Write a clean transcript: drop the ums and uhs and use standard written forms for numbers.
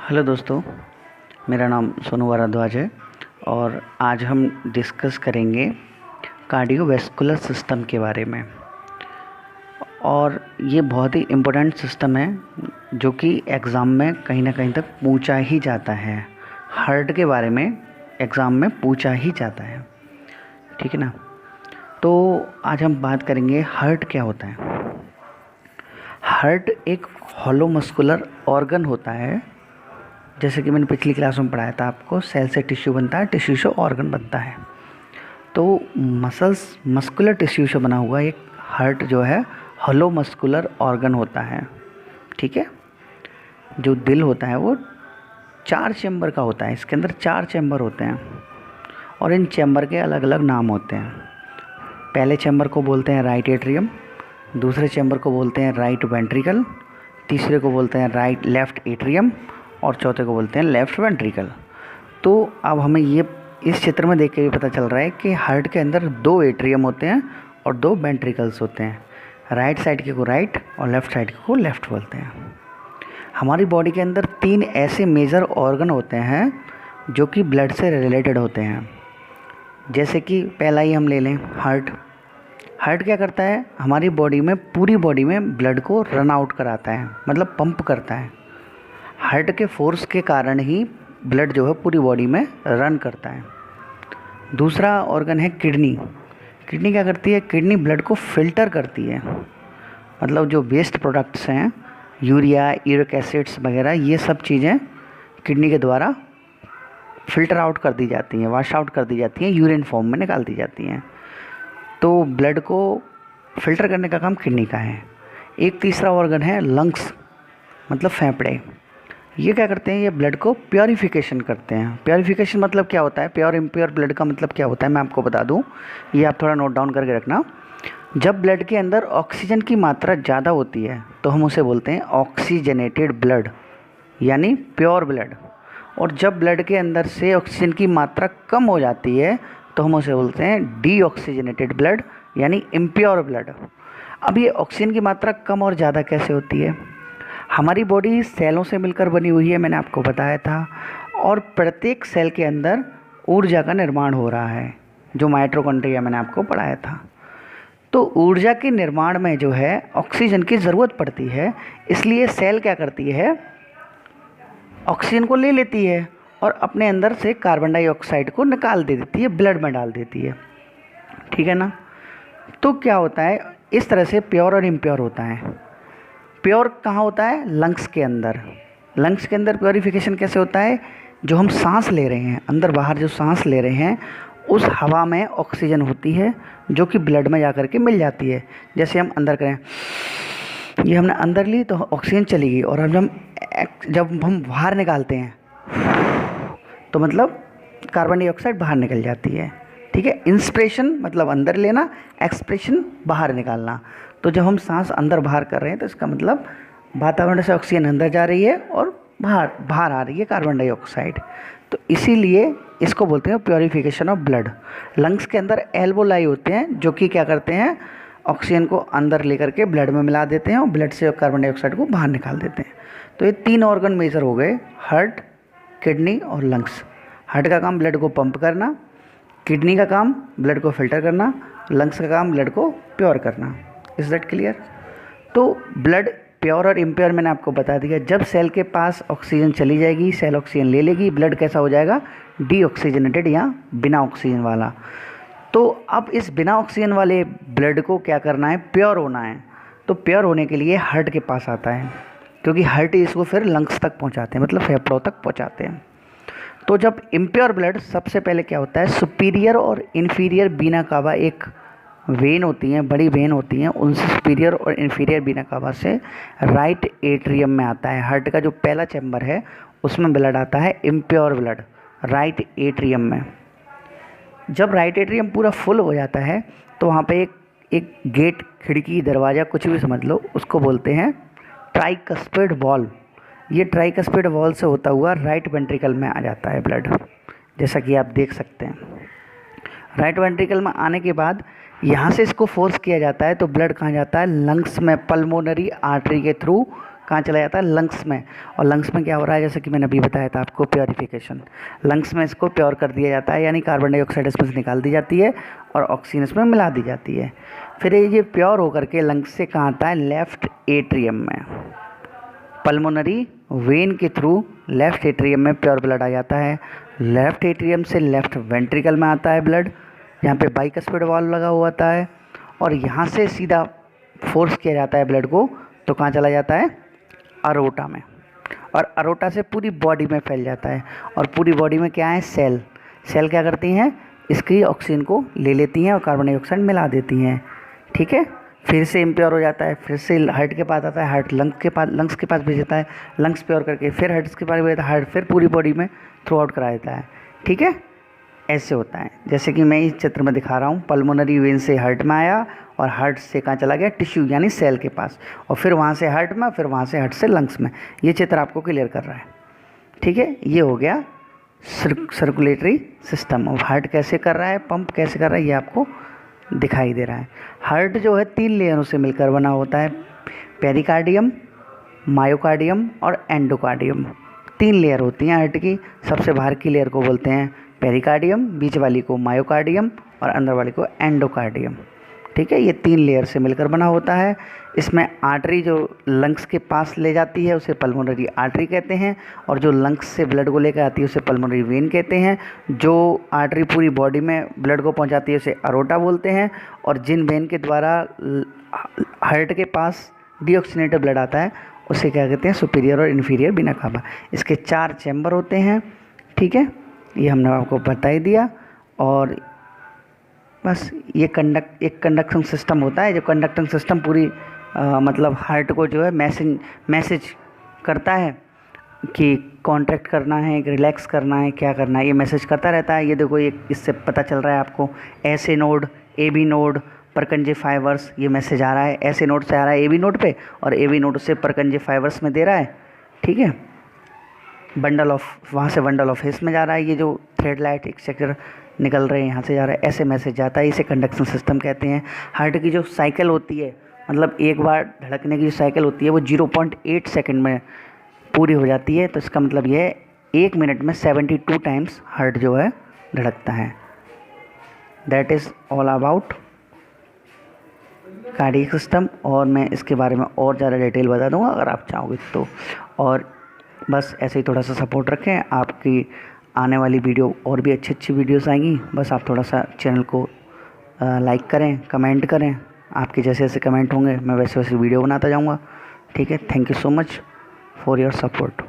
Hello दोस्तों, मेरा नाम सोनू भारद्वाज है और आज हम डिस्कस करेंगे कार्डियोवैस्कुलर सिस्टम के बारे में। और ये बहुत ही इम्पोर्टेंट सिस्टम है जो कि एग्ज़ाम में कहीं ना कहीं तक पूछा ही जाता है। हार्ट के बारे में एग्ज़ाम में पूछा ही जाता है, ठीक है ना। तो आज हम बात करेंगे हार्ट क्या होता है। हार्ट एक हॉलो मस्कुलर ऑर्गन होता है। जैसे कि मैंने पिछली क्लास में पढ़ाया था आपको, सेल से टिश्यू बनता है, टिश्यू से ऑर्गन बनता है। तो मस्कुलर टिश्यू से बना हुआ एक हार्ट जो है हॉलो मस्कुलर ऑर्गन होता है, ठीक है। जो दिल होता है वो 4 चैम्बर का होता है। इसके अंदर 4 चैम्बर होते हैं और इन चैम्बर के अलग अलग नाम होते हैं। पहले चैम्बर को बोलते हैं राइट एट्रियम, दूसरे चैम्बर को बोलते हैं राइट वेंट्रिकल, तीसरे को बोलते हैं लेफ़्ट एट्रियम और चौथे को बोलते हैं लेफ़्ट वेंट्रिकल। तो अब हमें ये इस चित्र में देख के भी पता चल रहा है कि हार्ट के अंदर 2 एट्रियम होते हैं और 2 वेंट्रिकल्स होते हैं। राइट साइड के को राइट और लेफ़्ट साइड के को लेफ़्ट बोलते हैं। हमारी बॉडी के अंदर 3 ऐसे मेजर ऑर्गन होते हैं जो कि ब्लड से रिलेटेड होते हैं। जैसे कि पहला ही हम ले लें हार्ट। हार्ट क्या करता है, हमारी बॉडी में पूरी बॉडी में ब्लड को रन आउट कराता है, मतलब पंप करता है। हार्ट के फोर्स के कारण ही ब्लड जो है पूरी बॉडी में रन करता है। दूसरा ऑर्गन है किडनी। किडनी क्या करती है, किडनी ब्लड को फिल्टर करती है। मतलब जो वेस्ट प्रोडक्ट्स हैं, यूरिया, यूरिक एसिड्स वगैरह, ये सब चीज़ें किडनी के द्वारा फ़िल्टर आउट कर दी जाती हैं, वाश आउट कर दी जाती हैं, यूरिन फॉर्म में निकाल दी जाती हैं। तो ब्लड को फिल्टर करने का काम किडनी का है। एक तीसरा ऑर्गन है लंग्स, मतलब फेफड़े। ये क्या करते हैं, ये ब्लड को प्योरीफिकेशन करते हैं। प्योरीफिकेशन मतलब क्या होता है, प्योर इम्प्योर ब्लड का मतलब क्या होता है, मैं आपको बता दूं, ये आप थोड़ा नोट डाउन करके रखना। जब ब्लड के अंदर ऑक्सीजन की मात्रा ज़्यादा होती है तो हम उसे बोलते हैं ऑक्सीजनेटेड ब्लड, यानी प्योर ब्लड। और जब ब्लड के अंदर से ऑक्सीजन की मात्रा कम हो जाती है तो हम उसे बोलते हैं डीऑक्सीजनेटेड ब्लड, यानी इम्प्योर ब्लड। अब ये ऑक्सीजन की मात्रा कम और ज़्यादा कैसे होती है। हमारी बॉडी सेलों से मिलकर बनी हुई है, मैंने आपको बताया था। और प्रत्येक सेल के अंदर ऊर्जा का निर्माण हो रहा है, जो माइटोकॉन्ड्रिया मैंने आपको पढ़ाया था। तो ऊर्जा के निर्माण में जो है ऑक्सीजन की ज़रूरत पड़ती है, इसलिए सेल क्या करती है, ऑक्सीजन को ले लेती है और अपने अंदर से कार्बन डाइऑक्साइड को निकाल दे देती है, ब्लड में डाल देती है, ठीक है ना। तो क्या होता है, इस तरह से प्योर और इम्प्योर होता है। प्योर कहाँ होता है, लंग्स के अंदर। लंग्स के अंदर प्योरीफिकेशन कैसे होता है, जो हम सांस ले रहे हैं, अंदर बाहर जो सांस ले रहे हैं, उस हवा में ऑक्सीजन होती है जो कि ब्लड में जा कर के मिल जाती है। जैसे हम अंदर करें, ये हमने अंदर ली तो ऑक्सीजन चली गई, और जब हम बाहर निकालते हैं तो मतलब कार्बन डाइऑक्साइड बाहर निकल जाती है, ठीक है। इंस्पिरेशन मतलब अंदर लेना, एक्सप्रेशन बाहर निकालना। तो जब हम सांस अंदर बाहर कर रहे हैं तो इसका मतलब वातावरण से ऑक्सीजन अंदर जा रही है और बाहर आ रही है कार्बन डाइऑक्साइड। तो इसीलिए इसको बोलते हैं प्योरीफिकेशन ऑफ ब्लड। लंग्स के अंदर एल्वोलाई होते हैं जो कि क्या करते हैं, ऑक्सीजन को अंदर लेकर के ब्लड में मिला देते हैं और ब्लड से कार्बन डाइऑक्साइड को बाहर निकाल देते हैं। तो ये 3 ऑर्गन मेजर हो गए, हार्ट, किडनी और लंग्स। हार्ट का काम ब्लड को पंप करना, किडनी का काम ब्लड को फिल्टर करना, लंग्स का काम ब्लड को प्योर करना। Is that clear. तो ब्लड प्योर और इम्प्योर मैंने आपको बता दिया। जब सेल के पास ऑक्सीजन चली जाएगी, सेल ऑक्सीजन ले लेगी, ब्लड कैसा हो जाएगा, डीऑक्सीजनेटेड या बिना ऑक्सीजन वाला। तो अब इस बिना ऑक्सीजन वाले ब्लड को क्या करना है, प्योर होना है। तो प्योर होने के लिए हार्ट के पास आता है, क्योंकि हार्ट इसको फिर लंग्स तक पहुँचाते हैं, मतलब फेफड़ों तक पहुँचाते हैं। तो जब इम्प्योर ब्लड, सबसे पहले क्या होता है, सुपीरियर और इन्फीरियर बीना कावा एक वेन होती हैं, बड़ी वेन होती हैं, उनसे सुपीरियर और इन्फीरियर बीना कावा से राइट एट्रियम में आता है। हार्ट का जो पहला चैम्बर है उसमें ब्लड आता है, इम्प्योर ब्लड, राइट एट्रियम में। जब राइट एट्रियम पूरा फुल हो जाता है तो वहाँ पे एक गेट, खिड़की, दरवाज़ा, कुछ भी समझ लो, उसको बोलते हैं ट्राइकस्पिड वॉल्व। ये ट्राइकस्पिड वॉल्व से होता हुआ राइट वेंट्रिकल में आ जाता है ब्लड, जैसा कि आप देख सकते हैं। राइट वेंट्रिकल में आने के बाद यहाँ से इसको फोर्स किया जाता है तो ब्लड कहाँ जाता है, लंग्स में, पल्मोनरी आर्टरी के थ्रू कहाँ चला जाता है, लंग्स में। और लंग्स में क्या हो रहा है, जैसे कि मैंने अभी बताया था आपको, प्योरीफिकेशन। लंग्स में इसको प्योर कर दिया जाता है, यानी कार्बन डाइऑक्साइड इसमें से निकाल दी जाती है और ऑक्सीजन इसमें मिला दी जाती है। फिर ये प्योर होकर के लंग्स से कहाँ आता है, लेफ्ट एट्रियम में, पल्मोनरी वेन के थ्रू लेफ्ट एट्रियम में प्योर ब्लड आ जाता है। लेफ्ट एट्रियम से लेफ्ट वेंट्रिकल में आता है ब्लड, यहाँ पे बाइकस्पिड वाल्व लगा हुआ होता है, और यहाँ से सीधा फोर्स किया जाता है ब्लड को, तो कहाँ चला जाता है, अरोटा में। और अरोटा से पूरी बॉडी में फैल जाता है। और पूरी बॉडी में क्या है, सेल। सेल क्या करती हैं, इसकी ऑक्सीजन को ले लेती हैं और कार्बन डाइऑक्साइड मिला देती हैं। ठीक है, फिर से इम्प्योर हो जाता है, फिर से हार्ट के पास आता है, हार्ट लंग्स के पास भेज देता है, लंग्स प्योर करके फिर हार्ट के पास भेज देता है, हार्ट फिर पूरी बॉडी में थ्रू आउट करा देता है। ठीक है, ऐसे होता है। जैसे कि मैं इस चित्र में दिखा रहा हूँ, पल्मोनरी वेन से हार्ट में आया और हार्ट से कहाँ चला गया, टिश्यू यानी सेल के पास, और फिर वहाँ से हार्ट में, फिर वहाँ से हार्ट से लंग्स में। ये चित्र आपको क्लियर कर रहा है। ठीक है, ये हो गया सर्कुलेटरी सिस्टम। अब हार्ट कैसे कर रहा है, पंप कैसे कर रहा है, ये आपको दिखाई दे रहा है। हार्ट जो है 3 लेयरों से मिलकर बना होता है, पेरिकार्डियम, मायोकार्डियम और एंडोकार्डियम। 3 लेयर होती हैं हार्ट की। सबसे बाहर की लेयर को बोलते हैं पेरिकार्डियम, बीच वाली को मायोकार्डियम और अंदर वाली को एंडोकार्डियम। ठीक है, ये 3 लेयर से मिलकर बना होता है। इसमें आर्टरी जो लंग्स के पास ले जाती है उसे पल्मोनरी आर्टरी कहते हैं, और जो लंग्स से ब्लड को लेकर आती है उसे पल्मोनरी वेन कहते हैं। जो आर्टरी पूरी बॉडी में ब्लड को पहुंचाती है उसे अरोटा बोलते हैं, और जिन वेन के द्वारा हार्ट के पास डीऑक्सीनेटेड ब्लड आता है उसे क्या कहते हैं, सुपीरियर और इन्फीरियर वेना कावा। इसके 4 चैम्बर होते हैं। ठीक है, ये हमने आपको बता ही दिया। और बस ये एक कंडक्शन सिस्टम होता है, जो कंडक्टिंग सिस्टम पूरी मतलब हार्ट को जो है मैसेज करता है कि कॉन्ट्रैक्ट करना है, रिलैक्स करना है, क्या करना है, ये मैसेज करता रहता है। ये देखो, ये इससे पता चल रहा है आपको, ऐसे node, A B node, Purkinje fibres, ये मैसेज आ रहा है ऐसे नोड से आ रहा है ए बी नोड पे, और ए बी नोड से परकंजे फाइबर्स में दे रहा है। ठीक है, बंडल ऑफ, वहाँ से बंडल ऑफ हिस में जा रहा है, ये जो थ्रेड लाइट एक्सचेकर निकल रहे हैं यहाँ से जा रहा है, ऐसे मैसेज जाता है। इसे कंडक्शन सिस्टम कहते हैं। हार्ट की जो साइकिल होती है, मतलब एक बार धड़कने की जो साइकिल होती है वो 0.8 सेकंड में पूरी हो जाती है। तो इसका मतलब ये है 1 मिनट में 72 टाइम्स हार्ट जो है धड़कता है। That is all about cardiac system. और मैं इसके बारे में और ज़्यादा डिटेल बता दूंगा अगर आप चाहोगे तो। और बस ऐसे ही थोड़ा सा सपोर्ट रखें, आपकी आने वाली वीडियो और भी अच्छी वीडियोस आएंगी। बस आप थोड़ा सा चैनल को लाइक करें, कमेंट करें। आपके जैसे जैसे कमेंट होंगे मैं वैसे वैसे वीडियो बनाता जाऊंगा। ठीक है, thank you so much for your support.